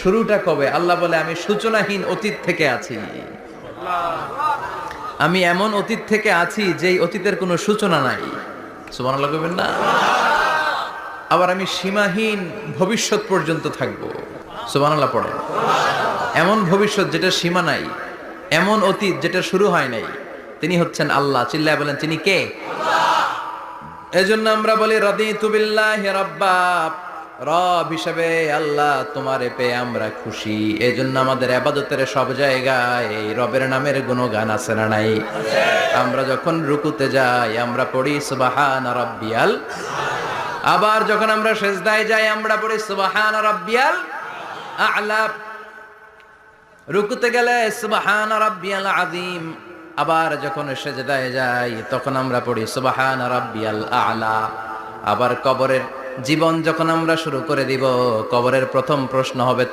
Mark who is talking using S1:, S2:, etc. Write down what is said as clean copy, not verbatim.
S1: শুরুটা কবে? আল্লাহ বলে আমি সূচনাহীন অতীত থেকে আছি। আমি এমন অতীত থেকে আছি যেই অতীতের কোনো সূচনা নাই। সুবহানাল্লাহ কইবেন না? আবার আমি সীমাহীন ভবিষ্যৎ পর্যন্ত থাকবো। সুবহানাল্লাহ পড়েন। এমন ভবিষ্যৎ যেটা সীমা নাই, এমন অতীত যেটা শুরু হয় নাই, তিনি হচ্ছেন আল্লাহ। চিল্লায় বলেন তিনি কে? এজন্য আমরা বলি রাদিতু বিল্লাহি রাব্বা, রব হিসেবে আল্লাহ তোমারে পেয়ে আমরা খুশি। এজন্য আমাদের ইবাদতের সব জায়গায় এই রবের নামের গুণগান আছে না নাই? আমরা যখন রুকুতে যাই আমরা পড়ি সুবহান রাব্বিয়াল, আবার যখন আমরা সিজদায় যাই আমরা পড়ি সুবহান রাব্বিয়াল আ'লা। রুকুতে গেলে সুবহান রাব্বিয়াল আযীম, আবার যখন সেজদায় যাই তখন আমরা পড়ি সুবহান রাব্বিয়াল আ'লা। আবার কবরের জীবন যখন আমরা শুরু করে দিব, কবরের প্রথম প্রশ্ন হবে